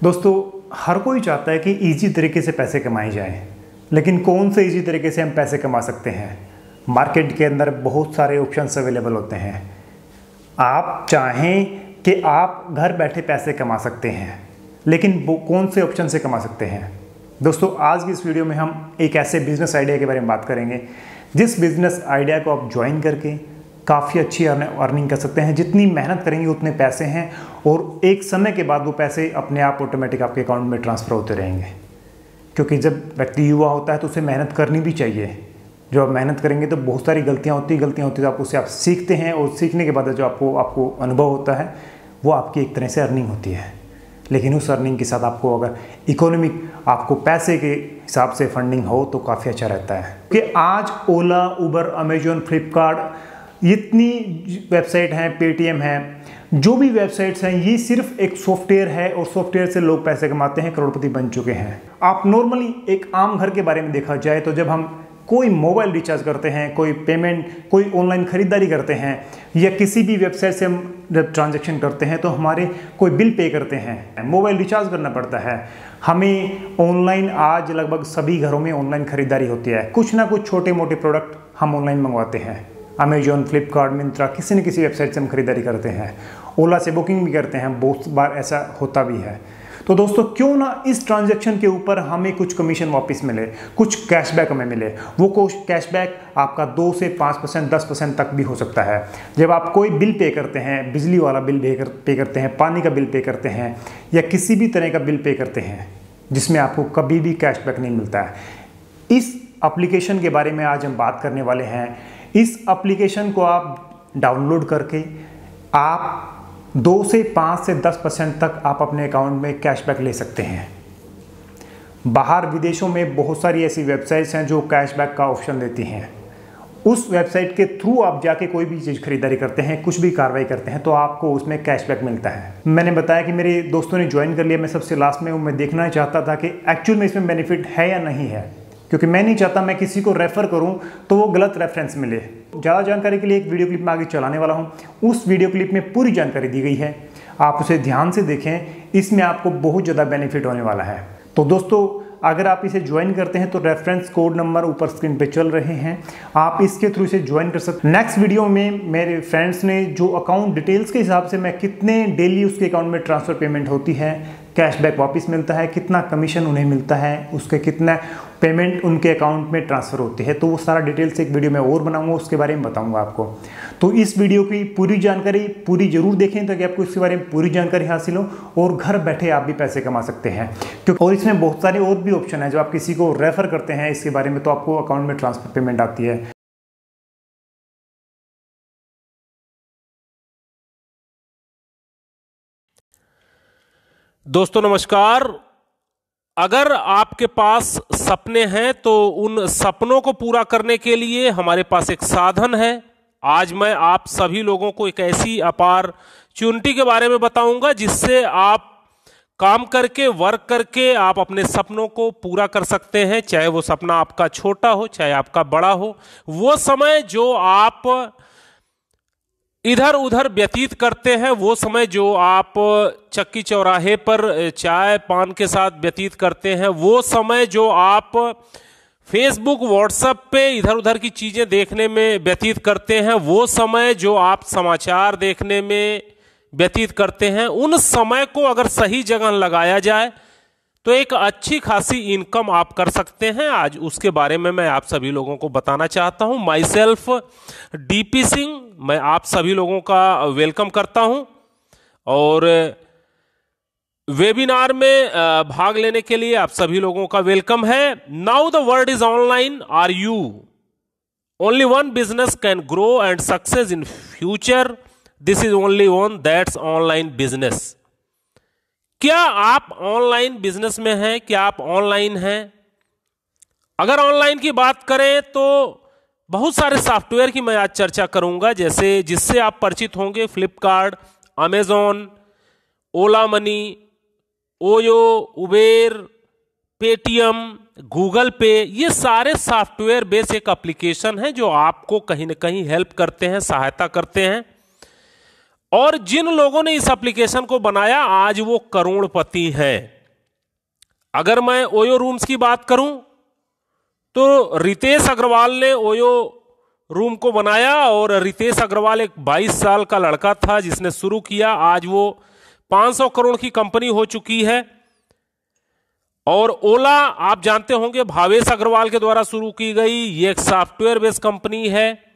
दोस्तों, हर कोई चाहता है कि इजी तरीके से पैसे कमाए जाएं, लेकिन कौन से इजी तरीके से हम पैसे कमा सकते हैं। मार्केट के अंदर बहुत सारे ऑप्शंस अवेलेबल होते हैं। आप चाहें कि आप घर बैठे पैसे कमा सकते हैं, लेकिन वो कौन से ऑप्शन से कमा सकते हैं। दोस्तों, आज की इस वीडियो में हम एक ऐसे बिजनेस आइडिया के बारे में बात करेंगे जिस बिजनेस आइडिया को आप ज्वाइन करके काफ़ी अच्छी अर्निंग कर सकते हैं। जितनी मेहनत करेंगे उतने पैसे हैं और एक समय के बाद वो पैसे अपने आप ऑटोमेटिक आपके अकाउंट में ट्रांसफ़र होते रहेंगे। क्योंकि जब व्यक्ति युवा होता है तो उसे मेहनत करनी भी चाहिए। जो आप मेहनत करेंगे तो बहुत सारी गलतियाँ होती हैं तो आप उससे आप सीखते हैं और सीखने के बाद जो आपको अनुभव होता है वो आपकी एक तरह से अर्निंग होती है। लेकिन उस अर्निंग के साथ आपको अगर इकोनॉमिक आपको पैसे के हिसाब से फंडिंग हो तो काफ़ी अच्छा रहता है। कि आज ओला, उबर, अमेजोन, फ्लिपकार्ट, इतनी वेबसाइट हैं, पेटीएम है, जो भी वेबसाइट्स हैं, ये सिर्फ एक सॉफ्टवेयर है और सॉफ्टवेयर से लोग पैसे कमाते हैं, करोड़पति बन चुके हैं। आप नॉर्मली एक आम घर के बारे में देखा जाए तो जब हम कोई मोबाइल रिचार्ज करते हैं, कोई पेमेंट, कोई ऑनलाइन खरीदारी करते हैं या किसी भी वेबसाइट से हम जब ट्रांजैक्शन करते हैं तो हमारे कोई बिल पे करते हैं, मोबाइल रिचार्ज करना पड़ता है। हमें ऑनलाइन आज लगभग सभी घरों में ऑनलाइन खरीदारी होती है। कुछ ना कुछ छोटे मोटे प्रोडक्ट हम ऑनलाइन मंगवाते हैं। अमेजोन, फ्लिपकार्ट, मिंत्रा, किसी न किसी वेबसाइट से हम खरीदारी करते हैं। ओला से बुकिंग भी करते हैं, बहुत बार ऐसा होता भी है। तो दोस्तों, क्यों ना इस ट्रांजैक्शन के ऊपर हमें कुछ कमीशन वापस मिले, कुछ कैशबैक हमें मिले। वो कैशबैक आपका 2 से 5%, 10% तक भी हो सकता है। जब आप कोई बिल पे करते हैं, बिजली वाला बिल पे करते हैं, पानी का बिल पे करते हैं या किसी भी तरह का बिल पे करते हैं जिसमें आपको कभी भी कैशबैक नहीं मिलता है। इस एप्लीकेशन के बारे में आज हम बात करने वाले हैं। इस एप्लीकेशन को आप डाउनलोड करके आप 2 से 5 से 10% तक आप अपने अकाउंट में कैशबैक ले सकते हैं। बाहर विदेशों में बहुत सारी ऐसी वेबसाइट्स हैं जो कैशबैक का ऑप्शन देती हैं। उस वेबसाइट के थ्रू आप जाके कोई भी चीज़ खरीदारी करते हैं, कुछ भी कार्रवाई करते हैं तो आपको उसमें कैशबैक मिलता है। मैंने बताया कि मेरे दोस्तों ने ज्वाइन कर लिया, मैं सबसे लास्ट में मैं देखना चाहता था कि एक्चुअल में इसमें बेनिफिट है या नहीं है, क्योंकि मैं नहीं चाहता मैं किसी को रेफ़र करूं तो वो गलत रेफरेंस मिले। ज़्यादा जानकारी के लिए एक वीडियो क्लिप में आगे चलाने वाला हूं। उस वीडियो क्लिप में पूरी जानकारी दी गई है, आप उसे ध्यान से देखें, इसमें आपको बहुत ज़्यादा बेनिफिट होने वाला है। तो दोस्तों, अगर आप इसे ज्वाइन करते हैं तो रेफरेंस कोड नंबर ऊपर स्क्रीन पे चल रहे हैं, आप इसके थ्रू इसे ज्वाइन कर सकते हैं। नेक्स्ट वीडियो में मेरे फ्रेंड्स ने जो अकाउंट डिटेल्स के हिसाब से मैं कितने डेली उसके अकाउंट में ट्रांसफ़र पेमेंट होती है, कैशबैक वापस मिलता है, कितना कमीशन उन्हें मिलता है, उसके कितना पेमेंट उनके अकाउंट में ट्रांसफ़र होती है, तो वो सारा डिटेल्स एक वीडियो में और बनाऊंगा, उसके बारे में बताऊंगा आपको। तो इस वीडियो की पूरी जानकारी पूरी जरूर देखें ताकि आपको इसके बारे में पूरी जानकारी हासिल हो और घर बैठे आप भी पैसे कमा सकते हैं। क्योंकि और इसमें बहुत सारे और भी ऑप्शन है। जब आप किसी को रेफ़र करते हैं इसके बारे में तो आपको अकाउंट में ट्रांसफ़र पेमेंट आती है। दोस्तों नमस्कार। अगर आपके पास सपने हैं तो उन सपनों को पूरा करने के लिए हमारे पास एक साधन है। आज मैं आप सभी लोगों को एक ऐसी अपॉर्चुनिटी के बारे में बताऊंगा जिससे आप काम करके, वर्क करके आप अपने सपनों को पूरा कर सकते हैं। चाहे वो सपना आपका छोटा हो, चाहे आपका बड़ा हो। वो समय जो आप इधर उधर व्यतीत करते हैं, वो समय जो आप चक्की चौराहे पर चाय पान के साथ व्यतीत करते हैं, वो समय जो आप फेसबुक, व्हाट्सएप पे इधर उधर की चीज़ें देखने में व्यतीत करते हैं, वो समय जो आप समाचार देखने में व्यतीत करते हैं, उन समय को अगर सही जगह लगाया जाए तो एक अच्छी खासी इनकम आप कर सकते हैं। आज उसके बारे में मैं आप सभी लोगों को बताना चाहता हूं। माई सेल्फ डीपी सिंह, मैं आप सभी लोगों का वेलकम करता हूं और वेबिनार में भाग लेने के लिए आप सभी लोगों का वेलकम है। Now the world is online, are you? Only one business can grow and success in future, this is only one, that's online business. क्या आप ऑनलाइन बिजनेस में हैं? क्या आप ऑनलाइन हैं? अगर ऑनलाइन की बात करें तो बहुत सारे सॉफ्टवेयर की मैं आज चर्चा करूंगा, जैसे जिससे आप परिचित होंगे। Flipkart, Amazon, Ola Money, OYO, Uber, Paytm, Google Pay, ये सारे सॉफ्टवेयर बेस एक एप्लीकेशन है जो आपको कहीं ना कहीं हेल्प करते हैं, सहायता करते हैं और जिन लोगों ने इस एप्लीकेशन को बनाया आज वो करोड़पति हैं। अगर मैं ओयो रूम्स की बात करूं तो रितेश अग्रवाल ने ओयो रूम को बनाया, और रितेश अग्रवाल एक 22 साल का लड़का था जिसने शुरू किया। आज वो 500 करोड़ की कंपनी हो चुकी है। और ओला आप जानते होंगे भावेश अग्रवाल के द्वारा शुरू की गई, ये एक सॉफ्टवेयर बेस्ड कंपनी है।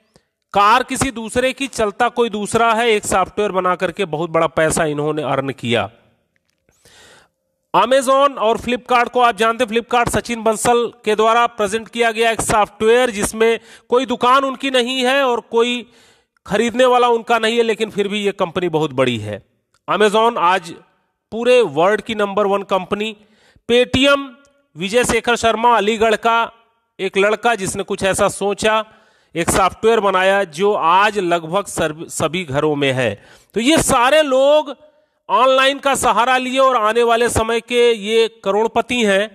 कार किसी दूसरे की, चलता कोई दूसरा है, एक सॉफ्टवेयर बना करके बहुत बड़ा पैसा इन्होंने अर्न किया। अमेजॉन और फ्लिपकार्ट को आप जानते हैं, फ्लिपकार्ट सचिन बंसल के द्वारा प्रेजेंट किया गया एक सॉफ्टवेयर जिसमें कोई दुकान उनकी नहीं है और कोई खरीदने वाला उनका नहीं है, लेकिन फिर भी ये कंपनी बहुत बड़ी है। अमेजॉन आज पूरे वर्ल्ड की number 1 company. Paytm, Vijay Shekhar Sharma, Aligarh का एक लड़का जिसने कुछ ऐसा सोचा, एक सॉफ्टवेयर बनाया जो आज लगभग सभी घरों में है। तो ये सारे लोग ऑनलाइन का सहारा लिए और आने वाले समय के ये करोड़पति हैं।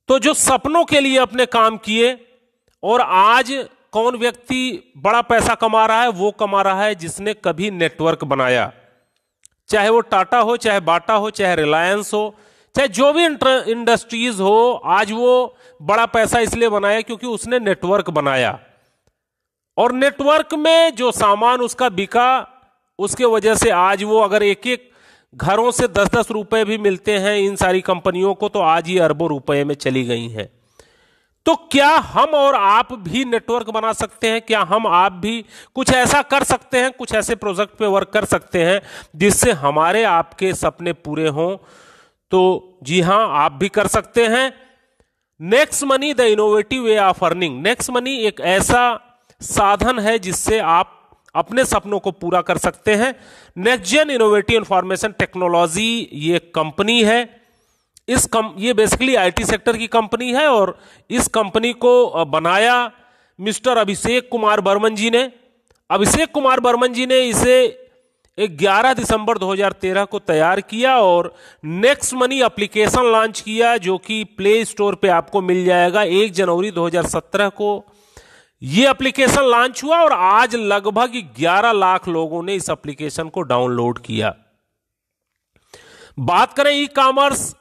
तो जो सपनों के लिए अपने काम किए, और आज कौन व्यक्ति बड़ा पैसा कमा रहा है? वो कमा रहा है जिसने कभी नेटवर्क बनाया, चाहे वो टाटा हो, चाहे बाटा हो, चाहे रिलायंस हो, चाहे जो भी इंडस्ट्रीज हो। आज वो बड़ा पैसा इसलिए बनाया क्योंकि उसने नेटवर्क बनाया, और नेटवर्क में जो सामान उसका बिका, उसके वजह से आज वो अगर एक एक घरों से 10-10 रुपए भी मिलते हैं इन सारी कंपनियों को, तो आज ये अरबों रुपए में चली गई हैं। तो क्या हम और आप भी नेटवर्क बना सकते हैं? क्या हम आप भी कुछ ऐसा कर सकते हैं, कुछ ऐसे प्रोजेक्ट पे वर्क कर सकते हैं जिससे हमारे आपके सपने पूरे हों? तो जी हां, आप भी कर सकते हैं। Next money the innovative way of earning. Next money एक ऐसा साधन है जिससे आप अपने सपनों को पूरा कर सकते हैं। Next gen innovative information technology ये कंपनी है। ये बेसिकली आईटी सेक्टर की कंपनी है, और इस कंपनी को बनाया मिस्टर अभिषेक कुमार बर्मन जी ने। अभिषेक कुमार बर्मन जी ने इसे 11 दिसंबर 2013 को तैयार किया और नेक्स्ट मनी एप्लीकेशन लॉन्च किया, जो कि प्ले स्टोर पे आपको मिल जाएगा। 1 जनवरी 2017 को ये एप्लीकेशन लॉन्च हुआ, और आज लगभग 11 लाख लोगों ने इस एप्लीकेशन को डाउनलोड किया। बात करें ई कॉमर्स,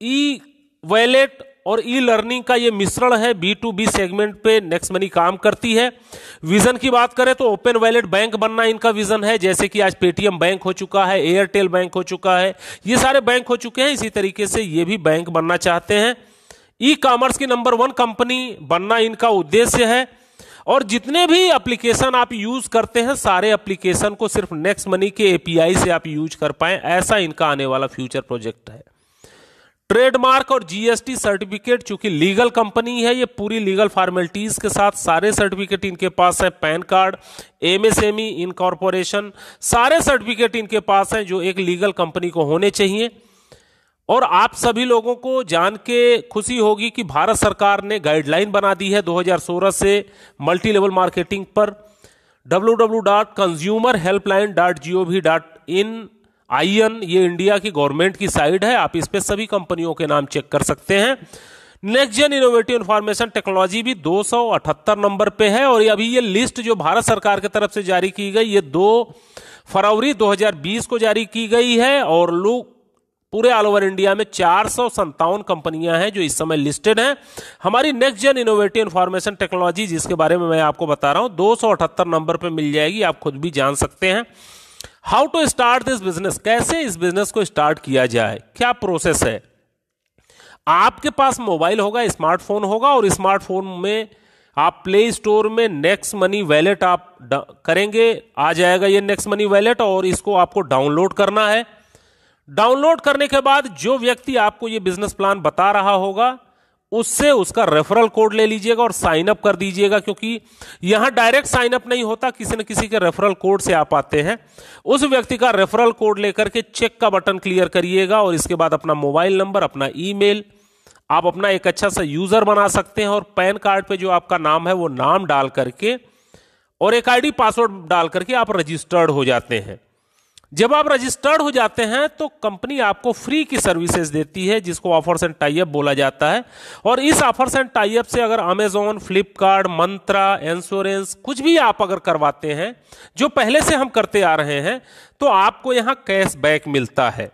ई वॉलेट और ई लर्निंग का ये मिश्रण है। B2B सेगमेंट पे नेक्स्ट मनी काम करती है। विजन की बात करें तो ओपन वॉलेट बैंक बनना इनका विजन है, जैसे कि आज पेटीएम बैंक हो चुका है, एयरटेल बैंक हो चुका है, ये सारे बैंक हो चुके हैं। इसी तरीके से ये भी बैंक बनना चाहते हैं। ई कॉमर्स की नंबर 1 कंपनी बनना इनका उद्देश्य है, और जितने भी एप्लीकेशन आप यूज करते हैं सारे एप्लीकेशन को सिर्फ नेक्स्ट मनी के API से आप यूज कर पाएं, ऐसा इनका आने वाला फ्यूचर प्रोजेक्ट है। ट्रेडमार्क और GST सर्टिफिकेट, चूंकि लीगल कंपनी है, ये पूरी लीगल फॉर्मेलिटीज के साथ सारे सर्टिफिकेट इनके पास है। पैन कार्ड, MSME, इनकॉर्पोरेशन, सारे सर्टिफिकेट इनके पास हैं जो एक लीगल कंपनी को होने चाहिए। और आप सभी लोगों को जान के खुशी होगी कि भारत सरकार ने गाइडलाइन बना दी है 2016 से मल्टी लेवल मार्केटिंग पर। www.consumerhelpline.gov.in ये इंडिया की गवर्नमेंट की साइट है, आप इस पे सभी कंपनियों के नाम चेक कर सकते हैं। Next gen innovative information technology भी 278 नंबर पे है, और अभी ये लिस्ट जो भारत सरकार की तरफ से जारी की गई, ये 2 फरवरी 2020 को जारी की गई है, और लोग पूरे ऑल ओवर इंडिया में 457 कंपनियां हैं जो इस समय लिस्टेड हैं। हमारी next gen innovative information technology, जिसके बारे में मैं आपको बता रहा हूं, 278 नंबर पे मिल जाएगी, आप खुद भी जान सकते हैं। How to start this business, कैसे इस बिजनेस को स्टार्ट किया जाए, क्या प्रोसेस है। आपके पास मोबाइल होगा, स्मार्टफोन होगा, और स्मार्टफोन में आप प्ले स्टोर में नेक्स्ट मनी वॉलेट आप करेंगे, आ जाएगा ये नेक्स्ट मनी वॉलेट, और इसको आपको डाउनलोड करना है। डाउनलोड करने के बाद जो व्यक्ति आपको ये बिजनेस प्लान बता रहा होगा, उससे उसका रेफरल कोड ले लीजिएगा और साइन अप कर दीजिएगा, क्योंकि यहां डायरेक्ट साइन अप नहीं होता, किसी न किसी के रेफरल कोड से आप आते हैं। उस व्यक्ति का रेफरल कोड लेकर के चेक का बटन क्लियर करिएगा, और इसके बाद अपना मोबाइल नंबर, अपना ईमेल, आप अपना एक अच्छा सा यूजर बना सकते हैं, और पैन कार्ड पे जो आपका नाम है वो नाम डाल करके और एक ID पासवर्ड डाल करके आप रजिस्टर्ड हो जाते हैं। जब आप रजिस्टर्ड हो जाते हैं तो कंपनी आपको फ्री की सर्विसेज देती है, जिसको ऑफर्स एंड टाई अप बोला जाता है। और इस ऑफर्स एंड टाई अप से अगर अमेजॉन, फ्लिपकार्ट, मंत्रा, इंश्योरेंस कुछ भी आप अगर करवाते हैं, जो पहले से हम करते आ रहे हैं, तो आपको यहां कैशबैक मिलता है।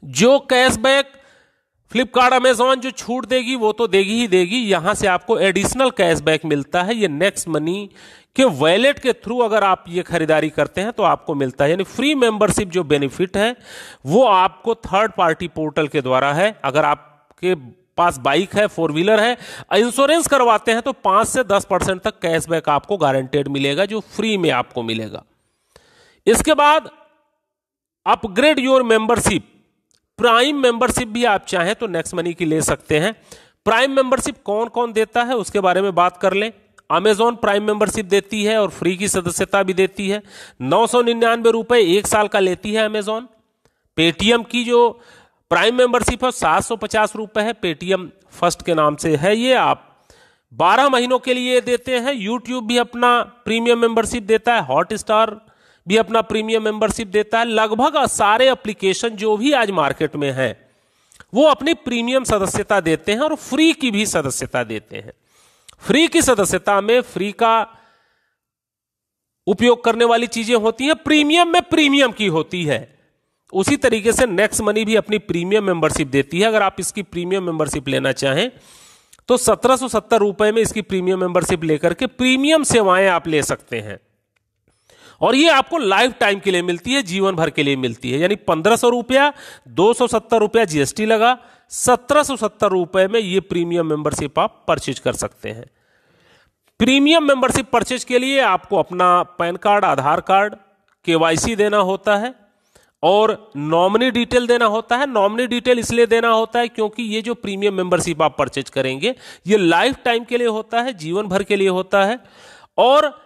जो कैशबैक फ्लिपकार्ट, अमेजॉन जो छूट देगी वो तो देगी ही देगी, यहां से आपको एडिशनल कैशबैक मिलता है। ये नेक्स्ट मनी के वॉलेट के थ्रू अगर आप ये खरीदारी करते हैं तो आपको मिलता है। यानी फ्री मेंबरशिप जो बेनिफिट है वो आपको थर्ड पार्टी पोर्टल के द्वारा है। अगर आपके पास बाइक है, 4 व्हीलर है, इंश्योरेंस करवाते हैं तो 5 से 10% तक कैशबैक आपको गारंटेड मिलेगा, जो फ्री में आपको मिलेगा। इसके बाद upgrade your membership, prime membership भी आप चाहें तो नेक्स्ट मनी की ले सकते हैं। प्राइम मेंबरशिप कौन कौन देता है उसके बारे में बात कर लें। अमेजॉन प्राइम मेंबरशिप देती है और फ्री की सदस्यता भी देती है। 999 रुपए 1 साल का लेती है अमेजॉन। पेटीएम की जो प्राइम मेंबरशिप है 750 रुपए है, पेटीएम फर्स्ट के नाम से है ये, आप 12 महीनों के लिए देते हैं। यूट्यूब भी अपना प्रीमियम मेंबरशिप देता है, हॉटस्टार भी अपना प्रीमियम मेंबरशिप देता है। लगभग सारे एप्लीकेशन जो भी आज मार्केट में हैं वो अपनी प्रीमियम सदस्यता देते हैं और फ्री की भी सदस्यता देते हैं। फ्री की सदस्यता में फ्री का उपयोग करने वाली चीजें होती हैं, प्रीमियम में प्रीमियम की होती है। उसी तरीके से नेक्स्ट मनी भी अपनी प्रीमियम मेंबरशिप देती है। अगर आप इसकी प्रीमियम मेंबरशिप लेना चाहें तो 1770 रुपए में इसकी प्रीमियम मेंबरशिप लेकर के प्रीमियम सेवाएं आप ले सकते हैं। और ये आपको लाइफ टाइम के लिए मिलती है, जीवन भर के लिए मिलती है। यानी 1500 रुपया, 270 रुपया जीएसटी लगा, 1770 रुपए में ये प्रीमियम मेंबरशिप आप परचेज कर सकते हैं। प्रीमियम मेंबरशिप परचेज के लिए आपको अपना पैन कार्ड, आधार कार्ड, केवाईसी देना होता है और नॉमिनी डिटेल देना होता है। नॉमिनी डिटेल इसलिए देना होता है क्योंकि ये जो प्रीमियम मेंबरशिप आप परचेज करेंगे ये लाइफ टाइम के लिए होता है, जीवन भर के लिए होता है। और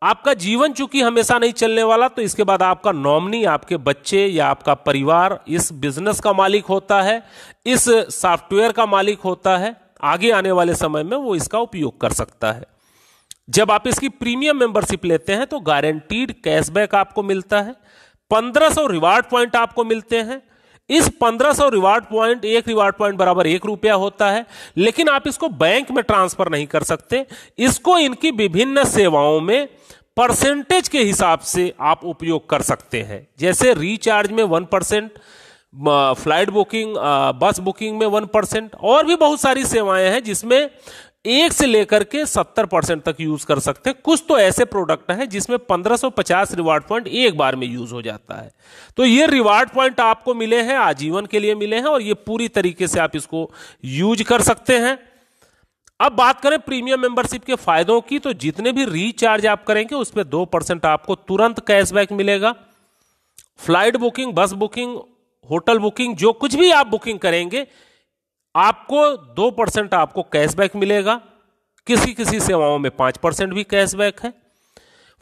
आपका जीवन चूंकि हमेशा नहीं चलने वाला, तो इसके बाद आपका नॉमिनी, आपके बच्चे या आपका परिवार इस बिजनेस का मालिक होता है, इस सॉफ्टवेयर का मालिक होता है। आगे आने वाले समय में वो इसका उपयोग कर सकता है। जब आप इसकी प्रीमियम मेंबरशिप लेते हैं तो गारंटीड कैशबैक आपको मिलता है। 1500 रिवार्ड पॉइंट आपको मिलते हैं। इस 1500 रिवार्ड पॉइंट, एक रिवार्ड पॉइंट बराबर 1 रुपया होता है, लेकिन आप इसको बैंक में ट्रांसफर नहीं कर सकते। इसको इनकी विभिन्न सेवाओं में परसेंटेज के हिसाब से आप उपयोग कर सकते हैं। जैसे रिचार्ज में 1%, फ्लाइट बुकिंग, बस बुकिंग में 1%, और भी बहुत सारी सेवाएं हैं जिसमें 1 से लेकर के 70% तक यूज कर सकते हैं। कुछ तो ऐसे प्रोडक्ट हैं जिसमें 1550 रिवार्ड पॉइंट एक बार में यूज हो जाता है। तो ये रिवार्ड पॉइंट आपको मिले हैं, आजीवन के लिए मिले हैं, और ये पूरी तरीके से आप इसको यूज कर सकते हैं। अब बात करें प्रीमियम मेंबरशिप के फायदों की, तो जितने भी रिचार्ज आप करेंगे उस पर 2% आपको तुरंत कैशबैक मिलेगा। फ्लाइट बुकिंग, बस बुकिंग, होटल बुकिंग, जो कुछ भी आप बुकिंग करेंगे आपको 2% आपको कैशबैक मिलेगा। किसी किसी सेवाओं में 5% भी कैशबैक है।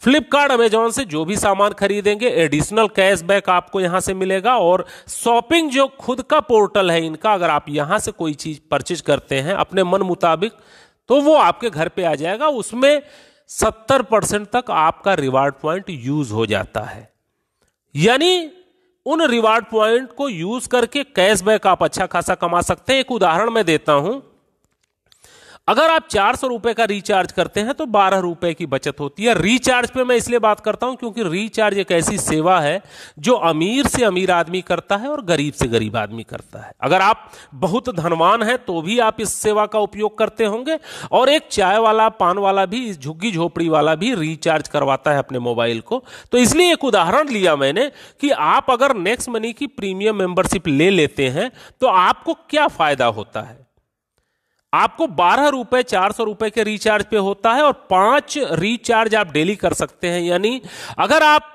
फ्लिपकार्ट, अमेजॉन से जो भी सामान खरीदेंगे एडिशनल कैशबैक आपको यहां से मिलेगा। और शॉपिंग जो खुद का पोर्टल है इनका, अगर आप यहां से कोई चीज परचेज करते हैं अपने मन मुताबिक तो वो आपके घर पे आ जाएगा। उसमें 70% तक आपका रिवार्ड पॉइंट यूज हो जाता है। यानी उन रिवार्ड पॉइंट को यूज करके कैशबैक आप अच्छा खासा कमा सकते हैं। एक उदाहरण मैं देता हूं, अगर आप 400 रुपए का रिचार्ज करते हैं तो 12 रुपए की बचत होती है। रिचार्ज पे मैं इसलिए बात करता हूं क्योंकि रिचार्ज एक ऐसी सेवा है जो अमीर से अमीर आदमी करता है और गरीब से गरीब आदमी करता है। अगर आप बहुत धनवान हैं तो भी आप इस सेवा का उपयोग करते होंगे, और एक चाय वाला, पान वाला भी, झुग्गी झोपड़ी वाला भी रिचार्ज करवाता है अपने मोबाइल को। तो इसलिए एक उदाहरण लिया मैंने कि आप अगर नेक्स्ट मनी की प्रीमियम मेंबरशिप ले लेते हैं तो आपको क्या फायदा होता है। आपको 12 रुपए 400 रुपए के रिचार्ज पे होता है और 5 रिचार्ज आप डेली कर सकते हैं। यानी अगर आप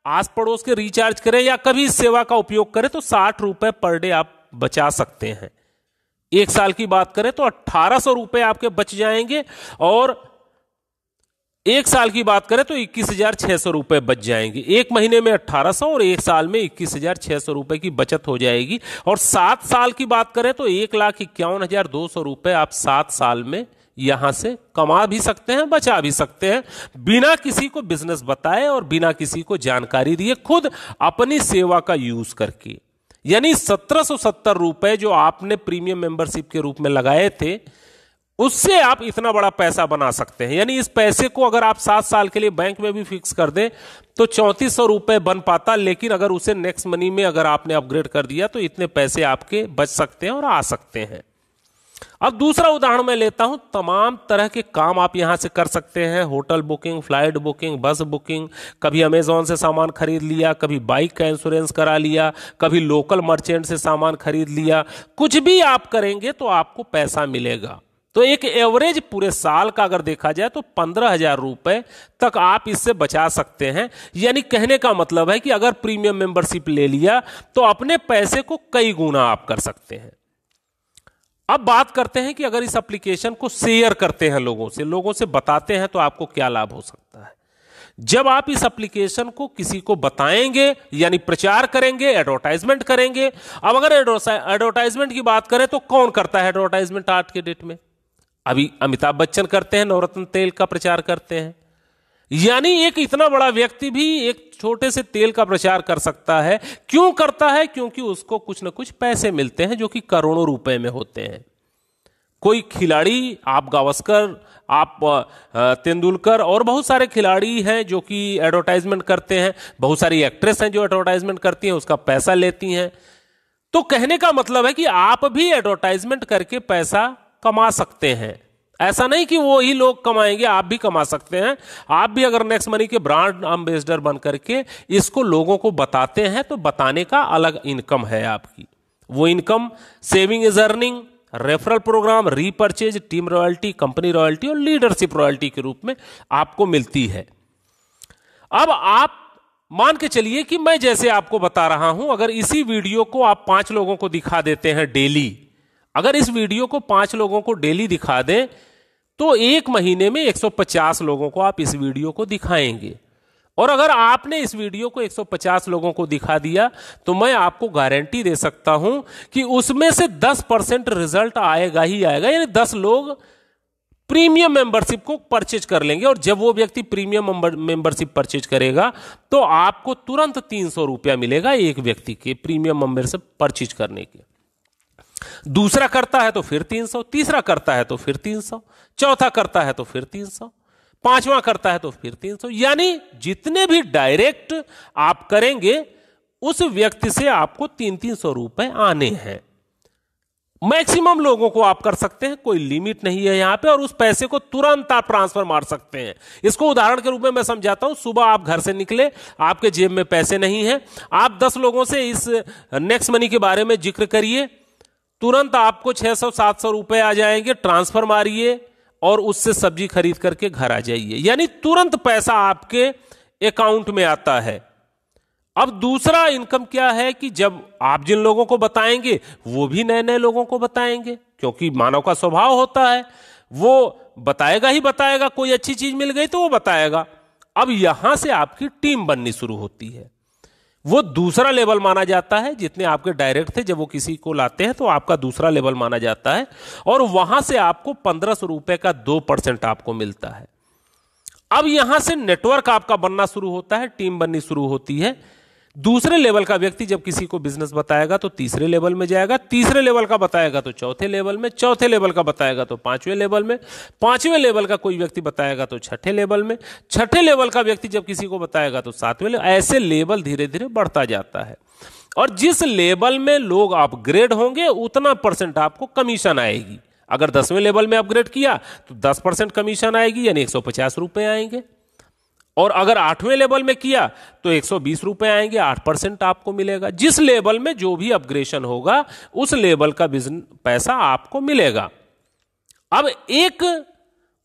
आस पड़ोस के रिचार्ज करें या कभी इस सेवा का उपयोग करें तो 60 रुपए पर डे आप बचा सकते हैं। 1 साल की बात करें तो 1800 रुपए आपके बच जाएंगे, और 1 साल की बात करें तो 21,600 रुपए बच जाएंगे। 1 महीने में 1800 और 1 साल में 21,600 रुपए की बचत हो जाएगी। और 7 साल की बात करें तो 1,51,200 रुपए आप 7 साल में यहां से कमा भी सकते हैं, बचा भी सकते हैं, बिना किसी को बिजनेस बताए और बिना किसी को जानकारी दिए, खुद अपनी सेवा का यूज करके। यानी 1770 रुपए जो आपने प्रीमियम मेंबरशिप के रूप में लगाए थे, उससे आप इतना बड़ा पैसा बना सकते हैं। यानी इस पैसे को अगर आप 7 साल के लिए बैंक में भी फिक्स कर दें तो 3400 रुपए बन पाता, लेकिन अगर उसे नेक्स्ट मनी में अगर आपने अपग्रेड कर दिया तो इतने पैसे आपके बच सकते हैं और आ सकते हैं। अब दूसरा उदाहरण मैं लेता हूं। तमाम तरह के काम आप यहां से कर सकते हैं, होटल बुकिंग, फ्लाइट बुकिंग, बस बुकिंग, कभी अमेजॉन से सामान खरीद लिया, कभी बाइक का इंश्योरेंस करा लिया, कभी लोकल मर्चेंट से सामान खरीद लिया। कुछ भी आप करेंगे तो आपको पैसा मिलेगा। तो एक एवरेज पूरे साल का अगर देखा जाए तो 15,000 रुपए तक आप इससे बचा सकते हैं। यानी कहने का मतलब है कि अगर प्रीमियम मेंबरशिप ले लिया तो अपने पैसे को कई गुना आप कर सकते हैं। अब बात करते हैं कि अगर इस एप्लीकेशन को शेयर करते हैं लोगों से बताते हैं तो आपको क्या लाभ हो सकता है। जब आप इस एप्लीकेशन को किसी को बताएंगे यानी प्रचार करेंगे, एडवर्टाइजमेंट करेंगे। अब अगर एडवर्टाइजमेंट की बात करें तो कौन करता है एडवर्टाइजमेंट आज के डेट में? अभी अमिताभ बच्चन करते हैं, नवरत्न तेल का प्रचार करते हैं। यानी एक इतना बड़ा व्यक्ति भी एक छोटे से तेल का प्रचार कर सकता है। क्यों करता है? क्योंकि उसको कुछ ना कुछ पैसे मिलते हैं जो कि करोड़ों रुपए में होते हैं। कोई खिलाड़ी, आप गावस्कर, आप तेंदुलकर और बहुत सारे खिलाड़ी हैं जो कि एडवर्टाइजमेंट करते हैं। बहुत सारी एक्ट्रेस हैं जो एडवर्टाइजमेंट करती हैं, उसका पैसा लेती हैं। तो कहने का मतलब है कि आप भी एडवर्टाइजमेंट करके पैसा कमा सकते हैं। ऐसा नहीं कि वो ही लोग कमाएंगे, आप भी कमा सकते हैं। आप भी अगर नेक्स्ट मनी के ब्रांड एम्बेसडर बन करके इसको लोगों को बताते हैं तो बताने का अलग इनकम है आपकी। वो income saving is earning, referral program, repurchase, team royalty, company royalty और लीडरशिप रॉयल्टी के रूप में आपको मिलती है। अब आप मान के चलिए कि मैं जैसे आपको बता रहा हूं, अगर इसी वीडियो को आप 5 लोगों को दिखा देते हैं डेली, अगर इस वीडियो को 5 लोगों को डेली दिखा दें तो 1 महीने में 150 लोगों को आप इस वीडियो को दिखाएंगे। और अगर आपने इस वीडियो को 150 लोगों को दिखा दिया तो मैं आपको गारंटी दे सकता हूं कि उसमें से 10% रिजल्ट आएगा ही आएगा। यानी 10 लोग प्रीमियम मेंबरशिप को परचेज कर लेंगे। और जब वो व्यक्ति प्रीमियम मेंबरशिप परचेज करेगा तो आपको तुरंत 300 रुपया मिलेगा एक व्यक्ति के प्रीमियम मेंबरशिप परचेज करने के। दूसरा करता है तो फिर 300, तीसरा करता है तो फिर 300, चौथा करता है तो फिर 300, पांचवा करता है तो फिर 300। यानी जितने भी डायरेक्ट आप करेंगे उस व्यक्ति से आपको 300 रुपए आने हैं। मैक्सिमम लोगों को आप कर सकते हैं, कोई लिमिट नहीं है यहां पे। और उस पैसे को तुरंत आप ट्रांसफर मार सकते हैं। इसको उदाहरण के रूप में मैं समझाता हूं। सुबह आप घर से निकले, आपके जेब में पैसे नहीं है, आप 10 लोगों से इस नेक्स्ट मनी के बारे में जिक्र करिए, तुरंत आपको 600-700 रुपए आ जाएंगे। ट्रांसफर मारिए और उससे सब्जी खरीद करके घर आ जाइए। यानी तुरंत पैसा आपके अकाउंट में आता है। अब दूसरा इनकम क्या है कि जब आप जिन लोगों को बताएंगे वो भी नए नए लोगों को बताएंगे, क्योंकि मानव का स्वभाव होता है, वो बताएगा ही बताएगा। कोई अच्छी चीज मिल गई तो वो बताएगा। अब यहां से आपकी टीम बननी शुरू होती है। वो दूसरा लेवल माना जाता है। जितने आपके डायरेक्ट थे, जब वो किसी को लाते हैं तो आपका दूसरा लेवल माना जाता है। और वहां से आपको 1500 रुपए का 2% आपको मिलता है। अब यहां से नेटवर्क आपका बनना शुरू होता है, टीम बननी शुरू होती है। दूसरे लेवल का व्यक्ति जब किसी को बिजनेस बताएगा तो तीसरे लेवल में जाएगा, तीसरे लेवल का बताएगा तो चौथे लेवल में, चौथे लेवल का बताएगा तो 5वें लेवल में, 5वें लेवल का कोई व्यक्ति बताएगा तो 6ठे लेवल में, 6ठे लेवल का व्यक्ति जब किसी को बताएगा तो 7वें लेवल। ऐसे लेवल धीरे धीरे बढ़ता जाता है। और जिस लेवल में लोग अपग्रेड होंगे उतना % आपको कमीशन आएगी। अगर 10वें लेवल में अपग्रेड किया तो 10% कमीशन आएगी, यानी 150 रुपए आएंगे। और अगर 8वें लेवल में किया तो 120 रुपए आएंगे, 8% आपको मिलेगा। जिस लेवल में जो भी अपग्रेडेशन होगा उस लेवल का बिजनेस पैसा आपको मिलेगा। अब एक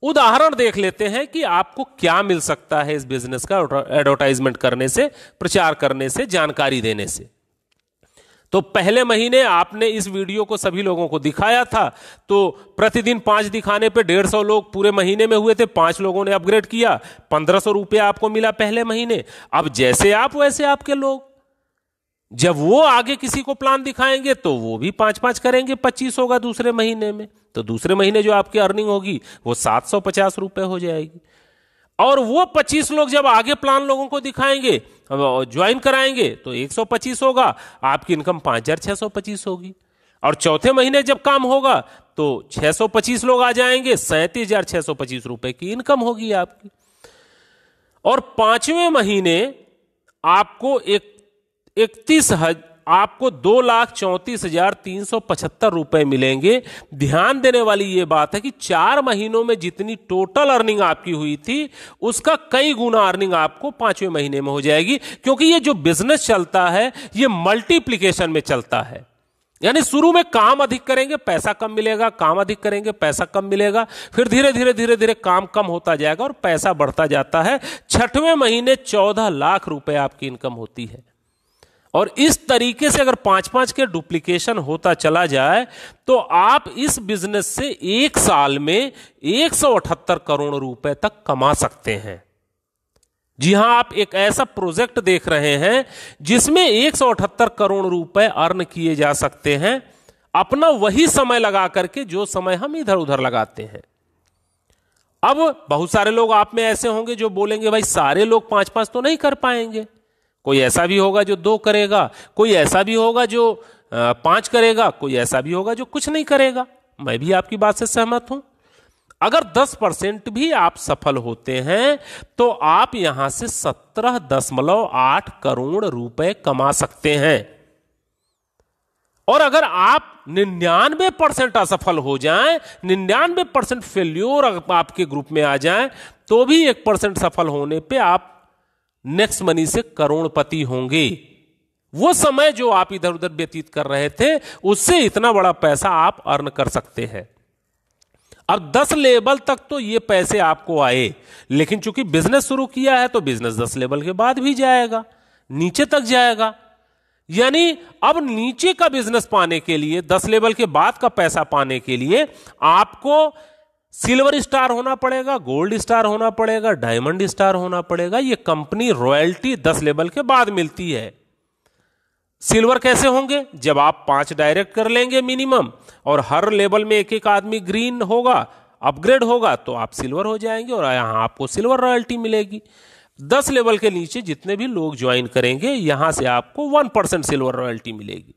उदाहरण देख लेते हैं कि आपको क्या मिल सकता है इस बिजनेस का एडवर्टाइजमेंट करने से, प्रचार करने से, जानकारी देने से। तो पहले महीने आपने इस वीडियो को सभी लोगों को दिखाया था, तो प्रतिदिन 5 दिखाने पे 150 लोग पूरे महीने में हुए थे। 5 लोगों ने अपग्रेड किया, 1500 रुपया आपको मिला पहले महीने। अब जैसे आप वैसे आपके लोग। जब वो आगे किसी को प्लान दिखाएंगे तो वो भी 5-5 करेंगे, 25 होगा दूसरे महीने में, तो दूसरे महीने जो आपकी अर्निंग होगी वो 750 रुपए हो जाएगी। और वो 25 लोग जब आगे प्लान लोगों को दिखाएंगे, ज्वाइन कराएंगे, तो 125 होगा, आपकी इनकम 5625 होगी। और चौथे महीने जब काम होगा तो 625 लोग आ जाएंगे, 37,625 रुपए की इनकम होगी आपकी। और पांचवें महीने आपको 2,34,375 रुपए मिलेंगे। ध्यान देने वाली यह बात है कि 4 महीनों में जितनी टोटल अर्निंग आपकी हुई थी उसका कई गुना अर्निंग आपको 5वें महीने में हो जाएगी, क्योंकि ये जो बिजनेस चलता है ये मल्टीप्लिकेशन में चलता है। यानी शुरू में काम अधिक करेंगे पैसा कम मिलेगा, काम अधिक करेंगे पैसा कम मिलेगा, फिर धीरे धीरे काम कम होता जाएगा और पैसा बढ़ता जाता है। 6वें महीने 14 लाख रुपए आपकी इनकम होती है। और इस तरीके से अगर 5-5 के डुप्लीकेशन होता चला जाए तो आप इस बिजनेस से एक साल में 178 करोड़ रुपए तक कमा सकते हैं। जी हां, आप एक ऐसा प्रोजेक्ट देख रहे हैं जिसमें 178 करोड़ रुपए अर्न किए जा सकते हैं, अपना वही समय लगा करके जो समय हम इधर उधर लगाते हैं। अब बहुत सारे लोग आप में ऐसे होंगे जो बोलेंगे भाई सारे लोग 5-5 तो नहीं कर पाएंगे, कोई ऐसा भी होगा जो 2 करेगा, कोई ऐसा भी होगा जो 5 करेगा, कोई ऐसा भी होगा जो कुछ नहीं करेगा। मैं भी आपकी बात से सहमत हूं। अगर 10% भी आप सफल होते हैं तो आप यहां से 17.8 करोड़ रुपए कमा सकते हैं। और अगर आप 99% असफल हो जाएं, 99% फेल्योर आपके ग्रुप में आ जाएं, तो भी 1% सफल होने पे आप नेक्स्ट मनी से करोड़पति होंगे। वो समय जो आप इधर उधर व्यतीत कर रहे थे उससे इतना बड़ा पैसा आप अर्न कर सकते हैं। अब 10 लेवल तक तो ये पैसे आपको आए, लेकिन चूंकि बिजनेस शुरू किया है तो बिजनेस 10 लेवल के बाद भी जाएगा, नीचे तक जाएगा। यानी अब नीचे का बिजनेस पाने के लिए, 10 लेवल के बाद का पैसा पाने के लिए आपको सिल्वर स्टार होना पड़ेगा, गोल्ड स्टार होना पड़ेगा, डायमंड स्टार होना पड़ेगा। ये कंपनी रॉयल्टी 10 लेवल के बाद मिलती है। सिल्वर कैसे होंगे? जब आप 5 डायरेक्ट कर लेंगे मिनिमम और हर लेवल में एक आदमी ग्रीन होगा, अपग्रेड होगा, तो आप सिल्वर हो जाएंगे और यहां आपको सिल्वर रॉयल्टी मिलेगी। 10 लेवल के नीचे जितने भी लोग ज्वाइन करेंगे यहां से आपको 1% सिल्वर रॉयल्टी मिलेगी।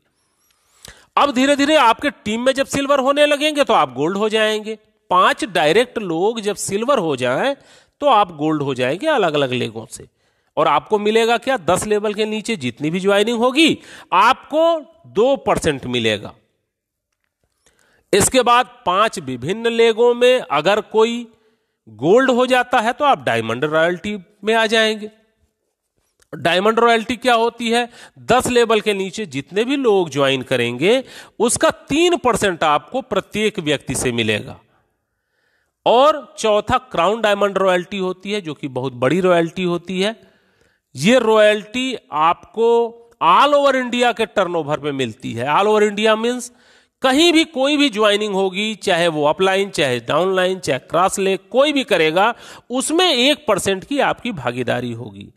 अब धीरे धीरे आपके टीम में जब सिल्वर होने लगेंगे तो आप गोल्ड हो जाएंगे। 5 डायरेक्ट लोग जब सिल्वर हो जाएं तो आप गोल्ड हो जाएंगे अलग अलग लेवलों से। और आपको मिलेगा क्या? 10 लेवल के नीचे जितनी भी ज्वाइनिंग होगी आपको 2% मिलेगा। इसके बाद 5 विभिन्न लेगों में अगर कोई गोल्ड हो जाता है तो आप डायमंड रॉयल्टी में आ जाएंगे। डायमंड रॉयल्टी क्या होती है? 10 लेवल के नीचे जितने भी लोग ज्वाइन करेंगे उसका 3% आपको प्रत्येक व्यक्ति से मिलेगा। और चौथा क्राउन डायमंड रॉयल्टी होती है, जो कि बहुत बड़ी रॉयल्टी होती है। यह रॉयल्टी आपको ऑल ओवर इंडिया के टर्नओवर पे मिलती है। ऑल ओवर इंडिया मींस कहीं भी कोई भी ज्वाइनिंग होगी, चाहे वो अपलाइन, चाहे डाउनलाइन, चाहे क्रॉस लेग, कोई भी करेगा उसमें 1% की आपकी भागीदारी होगी।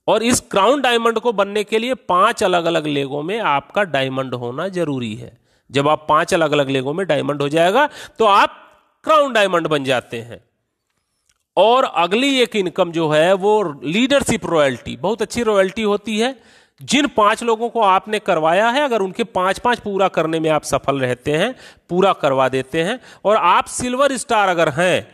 और इस क्राउन डायमंड को बनने के लिए 5 अलग अलग लेगों में आपका डायमंड होना जरूरी है। जब आप 5 अलग अलग लेगों में डायमंड हो जाएगा तो आप क्राउन डायमंड बन जाते हैं। और अगली एक इनकम जो है वो लीडरशिप रॉयल्टी, बहुत अच्छी रॉयल्टी होती है। जिन 5 लोगों को आपने करवाया है, अगर उनके 5-5 पूरा करने में आप सफल रहते हैं, पूरा करवा देते हैं और आप सिल्वर स्टार अगर हैं,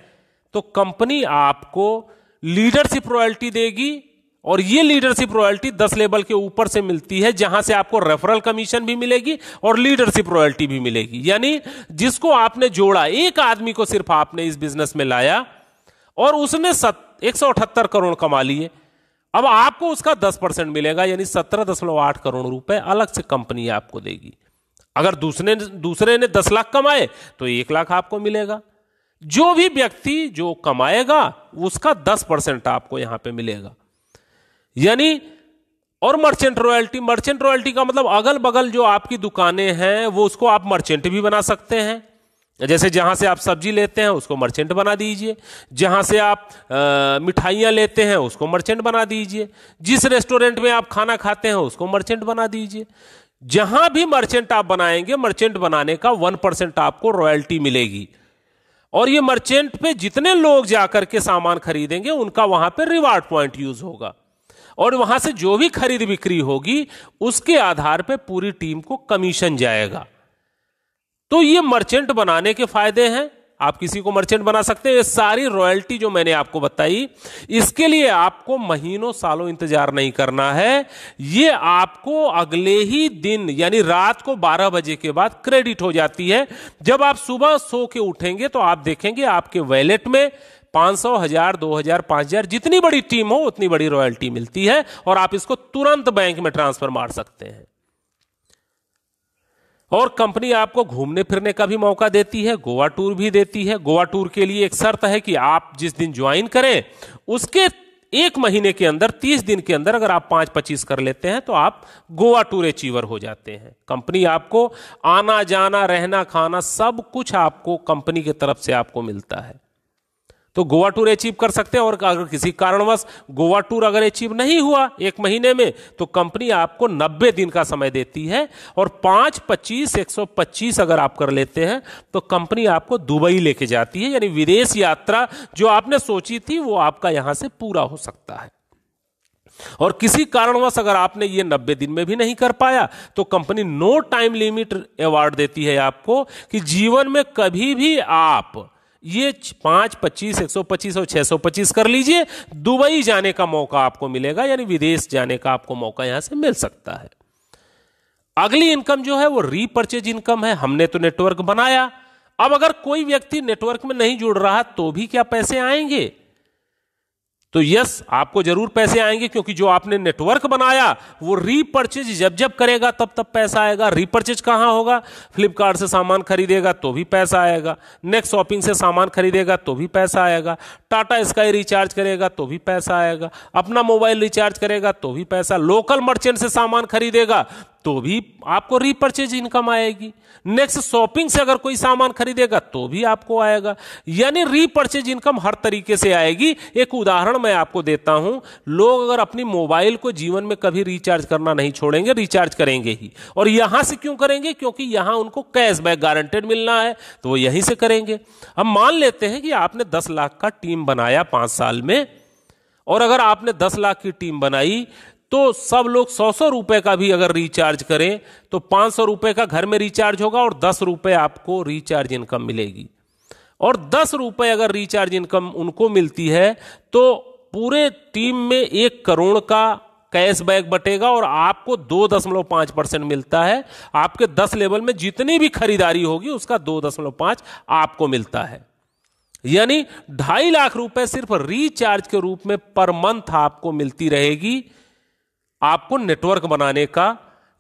तो कंपनी आपको लीडरशिप रॉयल्टी देगी। और ये लीडरशिप रॉयल्टी 10 लेवल के ऊपर से मिलती है, जहां से आपको रेफरल कमीशन भी मिलेगी और लीडरशिप रॉयल्टी भी मिलेगी। यानी जिसको आपने जोड़ा, एक आदमी को सिर्फ आपने इस बिजनेस में लाया और उसने 178 करोड़ कमा लिए, अब आपको उसका 10% मिलेगा, यानी 17.8 करोड़ रुपए अलग से कंपनी आपको देगी। अगर दूसरे ने 10 लाख कमाए तो 1 लाख आपको मिलेगा। जो भी व्यक्ति जो कमाएगा उसका 10% आपको यहां पे मिलेगा। यानी और मर्चेंट रॉयल्टी का मतलब अगल बगल जो आपकी दुकानें हैं वो उसको आप मर्चेंट भी बना सकते हैं। जैसे जहां से आप सब्जी लेते हैं उसको मर्चेंट बना दीजिए, जहां से आप मिठाइयाँ लेते हैं उसको मर्चेंट बना दीजिए, जिस रेस्टोरेंट में आप खाना खाते हैं उसको मर्चेंट बना दीजिए। जहां भी मर्चेंट आप बनाएंगे, मर्चेंट बनाने का 1% आपको रॉयल्टी मिलेगी। और ये मर्चेंट पे जितने लोग जाकर के सामान खरीदेंगे उनका वहां पे रिवार्ड पॉइंट यूज होगा, और वहां से जो भी खरीद बिक्री होगी उसके आधार पे पूरी टीम को कमीशन जाएगा। तो ये मर्चेंट बनाने के फायदे हैं, आप किसी को मर्चेंट बना सकते हैं। ये सारी रॉयल्टी जो मैंने आपको बताई, इसके लिए आपको महीनों सालों इंतजार नहीं करना है। ये आपको अगले ही दिन यानी रात को 12 बजे के बाद क्रेडिट हो जाती है। जब आप सुबह सो के उठेंगे तो आप देखेंगे आपके वॉलेट में 500, 1000, 2000, 5000 जितनी बड़ी टीम हो उतनी बड़ी रॉयल्टी मिलती है, और आप इसको तुरंत बैंक में ट्रांसफर मार सकते हैं। और कंपनी आपको घूमने फिरने का भी मौका देती है, गोवा टूर भी देती है। गोवा टूर के लिए एक शर्त है कि आप जिस दिन ज्वाइन करें उसके 1 महीने के अंदर 30 दिन के अंदर अगर आप 5-25 कर लेते हैं तो आप गोवा टूर अचीवर हो जाते हैं। कंपनी आपको आना जाना रहना खाना सब कुछ आपको कंपनी की तरफ से आपको मिलता है, तो गोवा टूर अचीव कर सकते हैं। और अगर किसी कारणवश गोवा टूर अगर अचीव नहीं हुआ 1 महीने में, तो कंपनी आपको 90 दिन का समय देती है, और 5-25 125 अगर आप कर लेते हैं तो कंपनी आपको दुबई लेके जाती है। यानी विदेश यात्रा जो आपने सोची थी वो आपका यहां से पूरा हो सकता है। और किसी कारणवश अगर आपने ये 90 दिन में भी नहीं कर पाया तो company no time limit award देती है आपको, कि जीवन में कभी भी आप ये 5-25 125 और 625 कर लीजिए, दुबई जाने का मौका आपको मिलेगा, यानी विदेश जाने का आपको मौका यहां से मिल सकता है। अगली इनकम जो है वो रीपर्चेज इनकम है। हमने तो नेटवर्क बनाया, अब अगर कोई व्यक्ति नेटवर्क में नहीं जुड़ रहा तो भी क्या पैसे आएंगे? तो यस, आपको जरूर पैसे आएंगे, क्योंकि जो आपने नेटवर्क बनाया वो रीपर्चेज जब जब करेगा तब तब पैसा आएगा। रीपर्चेज कहां होगा? फ्लिपकार्ट से सामान खरीदेगा तो भी पैसा आएगा, नेक्स्ट शॉपिंग से सामान खरीदेगा तो भी पैसा आएगा, टाटा स्काई रिचार्ज करेगा तो भी पैसा आएगा, अपना मोबाइल रिचार्ज करेगा तो भी पैसा, लोकल मर्चेंट से सामान खरीदेगा तो भी आपको रीपर्चेज इनकम आएगी, नेक्स्ट शॉपिंग से अगर कोई सामान खरीदेगा तो भी आपको आएगा। यानी रीपर्चेज इनकम हर तरीके से आएगी। एक उदाहरण मैं आपको देता हूं, लोग अगर अपनी मोबाइल को जीवन में कभी रिचार्ज करना नहीं छोड़ेंगे, रिचार्ज करेंगे ही। और यहां से क्यों करेंगे? क्योंकि यहां उनको कैशबैक गारंटेड मिलना है, तो वो यहीं से करेंगे। अब मान लेते हैं कि आपने 10 लाख का टीम बनाया 5 साल में, और अगर आपने 10 लाख की टीम बनाई तो सब लोग 100-100 रुपए का भी अगर रिचार्ज करें तो 500 रुपए का घर में रिचार्ज होगा, और 10 रुपए आपको रिचार्ज इनकम मिलेगी। और 10 रुपए अगर रिचार्ज इनकम उनको मिलती है तो पूरे टीम में 1 करोड़ का कैशबैक बटेगा, और आपको 2.5% मिलता है। आपके 10 लेवल में जितनी भी खरीदारी होगी उसका 2.5 आपको मिलता है। यानी 2.5 लाख रुपए सिर्फ रिचार्ज के रूप में पर मंथ आपको मिलती रहेगी। आपको नेटवर्क बनाने का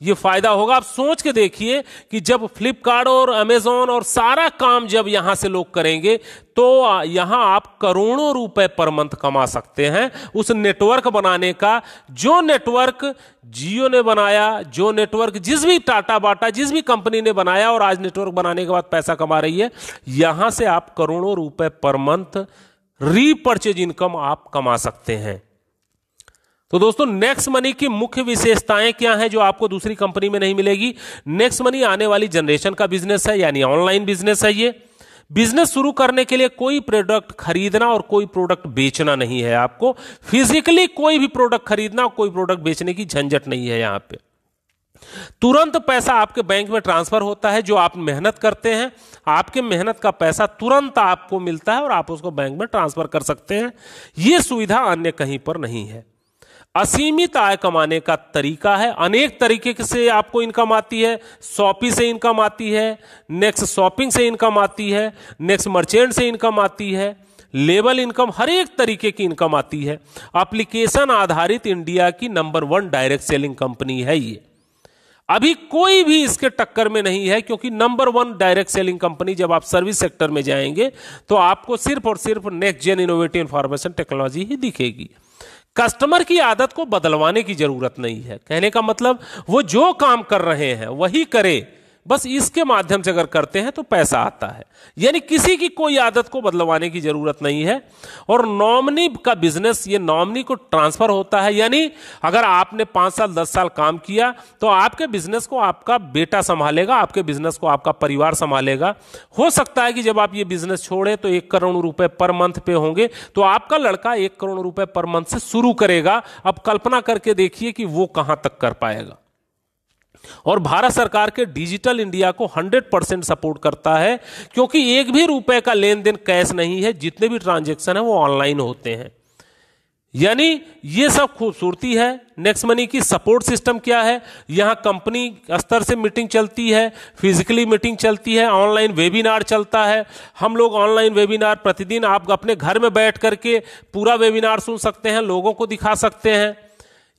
ये फायदा होगा। आप सोच के देखिए कि जब फ्लिपकार्ट और अमेजॉन और सारा काम जब यहां से लोग करेंगे तो यहां आप करोड़ों रुपए पर मंथ कमा सकते हैं उस नेटवर्क बनाने का। जो नेटवर्क जियो ने बनाया, जो नेटवर्क जिस भी टाटा बाटा जिस भी कंपनी ने बनाया और आज नेटवर्क बनाने के बाद पैसा कमा रही है, यहां से आप करोड़ों रुपए पर मंथ रीपर्चेज इनकम आप कमा सकते हैं। तो दोस्तों, नेक्स्ट मनी की मुख्य विशेषताएं क्या हैं जो आपको दूसरी कंपनी में नहीं मिलेगी? नेक्स्ट मनी आने वाली जनरेशन का बिजनेस है, यानी ऑनलाइन बिजनेस है। ये बिजनेस शुरू करने के लिए कोई प्रोडक्ट खरीदना और कोई प्रोडक्ट बेचना नहीं है। आपको फिजिकली कोई भी प्रोडक्ट खरीदना और कोई प्रोडक्ट बेचने की झंझट नहीं है। यहां पे तुरंत पैसा आपके बैंक में ट्रांसफर होता है। जो आप मेहनत करते हैं, आपके मेहनत का पैसा तुरंत आपको मिलता है और आप उसको बैंक में ट्रांसफर कर सकते हैं। यह सुविधा अन्य कहीं पर नहीं है। असीमित आय कमाने का तरीका है। अनेक तरीके से आपको इनकम आती है। शॉपी से इनकम आती है, नेक्स्ट शॉपिंग से इनकम आती है, नेक्स्ट मर्चेंट से इनकम आती है, लेबल इनकम, हर एक तरीके की इनकम आती है। एप्लीकेशन आधारित इंडिया की नंबर 1 डायरेक्ट सेलिंग कंपनी है ये। अभी कोई भी इसके टक्कर में नहीं है, क्योंकि नंबर 1 डायरेक्ट सेलिंग कंपनी जब आप सर्विस सेक्टर में जाएंगे तो आपको सिर्फ और सिर्फ next gen innovative information technology ही दिखेगी। कस्टमर की आदत को बदलवाने की जरूरत नहीं है। कहने का मतलब वो जो काम कर रहे हैं वही करे, बस इसके माध्यम से अगर करते हैं तो पैसा आता है। यानी किसी की कोई आदत को बदलवाने की जरूरत नहीं है। और नॉमिनी का बिजनेस, ये नॉमिनी को ट्रांसफर होता है। यानी अगर आपने 5 साल 10 साल काम किया तो आपके बिजनेस को आपका बेटा संभालेगा, आपके बिजनेस को आपका परिवार संभालेगा। हो सकता है कि जब आप ये बिजनेस छोड़े तो 1 करोड़ रुपए पर मंथ पे होंगे, तो आपका लड़का 1 करोड़ रुपए पर मंथ से शुरू करेगा। अब कल्पना करके देखिए कि वो कहां तक कर पाएगा। और भारत सरकार के डिजिटल इंडिया को 100% सपोर्ट करता है, क्योंकि 1 भी रुपए का लेन देन कैश नहीं है। जितने भी ट्रांजैक्शन है वो ऑनलाइन होते हैं। यानी ये सब खूबसूरती है नेक्स्ट मनी की। सपोर्ट सिस्टम क्या है, यहां कंपनी स्तर से मीटिंग चलती है, फिजिकली मीटिंग चलती है, ऑनलाइन वेबिनार चलता है। हम लोग ऑनलाइन वेबिनार प्रतिदिन आप अपने घर में बैठ करके पूरा वेबिनार सुन सकते हैं, लोगों को दिखा सकते हैं।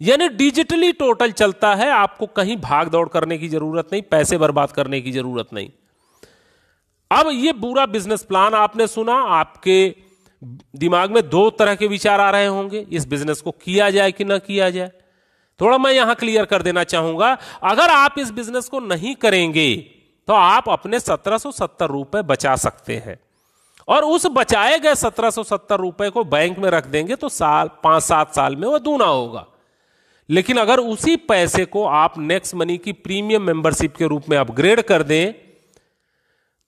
यानी डिजिटली टोटल चलता है। आपको कहीं भाग दौड़ करने की जरूरत नहीं, पैसे बर्बाद करने की जरूरत नहीं। अब ये पूरा बिजनेस प्लान आपने सुना, आपके दिमाग में 2 तरह के विचार आ रहे होंगे, इस बिजनेस को किया जाए कि ना किया जाए। थोड़ा मैं यहां क्लियर कर देना चाहूंगा, अगर आप इस बिजनेस को नहीं करेंगे तो आप अपने 1770 रुपए बचा सकते हैं, और उस बचाए गए 1770 रुपए को बैंक में रख देंगे तो 5-7 साल में वो दूना होगा। लेकिन अगर उसी पैसे को आप नेक्स्ट मनी की प्रीमियम मेंबरशिप के रूप में अपग्रेड कर दें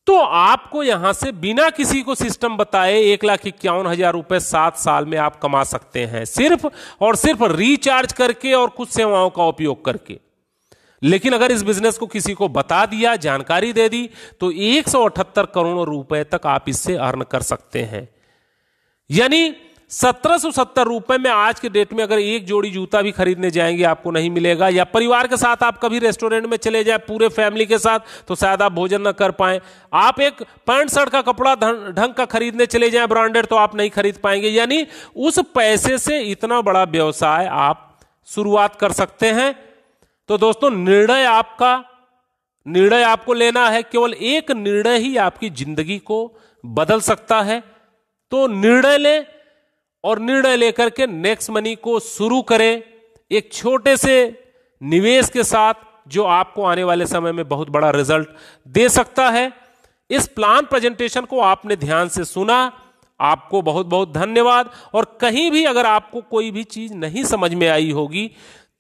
तो आपको यहां से बिना किसी को सिस्टम बताए 1,51,000 रुपए 7 साल में आप कमा सकते हैं, सिर्फ और सिर्फ रिचार्ज करके और कुछ सेवाओं का उपयोग करके। लेकिन अगर इस बिजनेस को किसी को बता दिया, जानकारी दे दी, तो 178 करोड़ रुपए तक आप इससे अर्न कर सकते हैं। यानी 1770 रुपए में आज के डेट में अगर 1 जोड़ी जूता भी खरीदने जाएंगे आपको नहीं मिलेगा, या परिवार के साथ आप कभी रेस्टोरेंट में चले जाए पूरे फैमिली के साथ तो शायद आप भोजन न कर पाए। आप एक पैंट शर्ट का कपड़ा ढंग का खरीदने चले जाए ब्रांडेड, तो आप नहीं खरीद पाएंगे। यानी उस पैसे से इतना बड़ा व्यवसाय आप शुरुआत कर सकते हैं। तो दोस्तों, निर्णय आपको लेना है। केवल एक निर्णय ही आपकी जिंदगी को बदल सकता है। तो निर्णय लें और निर्णय लेकर के नेक्स्ट मनी को शुरू करें, एक छोटे से निवेश के साथ, जो आपको आने वाले समय में बहुत बड़ा रिजल्ट दे सकता है। इस प्लान प्रेजेंटेशन को आपने ध्यान से सुना, आपको बहुत बहुत धन्यवाद। और कहीं भी अगर आपको कोई भी चीज नहीं समझ में आई होगी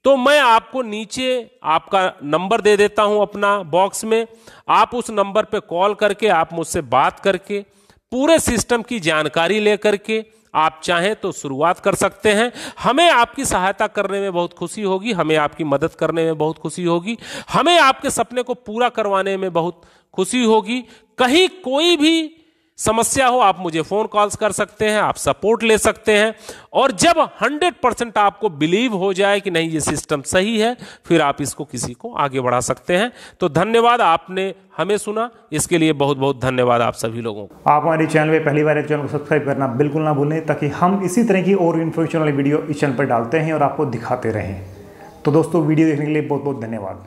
तो मैं आपको नीचे आपका नंबर दे देता हूं अपना बॉक्स में। आप उस नंबर पे कॉल करके आप मुझसे बात करके पूरे सिस्टम की जानकारी लेकर के आप चाहें तो शुरुआत कर सकते हैं। हमें आपकी सहायता करने में बहुत खुशी होगी, हमें आपकी मदद करने में बहुत खुशी होगी, हमें आपके सपने को पूरा करवाने में बहुत खुशी होगी। कहीं कोई भी समस्या हो आप मुझे फोन कॉल्स कर सकते हैं, आप सपोर्ट ले सकते हैं। और जब 100% आपको बिलीव हो जाए कि नहीं ये सिस्टम सही है, फिर आप इसको किसी को आगे बढ़ा सकते हैं। तो धन्यवाद, आपने हमें सुना, इसके लिए बहुत बहुत धन्यवाद आप सभी लोगों को। आप हमारे चैनल में पहली बार चैनल को सब्सक्राइब करना बिल्कुल ना भूलें, ताकि हम इसी तरह की और इन्फॉर्मेशन वाली वीडियो इस चैनल पर डालते हैं और आपको दिखाते रहें। तो दोस्तों, वीडियो देखने के लिए बहुत बहुत धन्यवाद।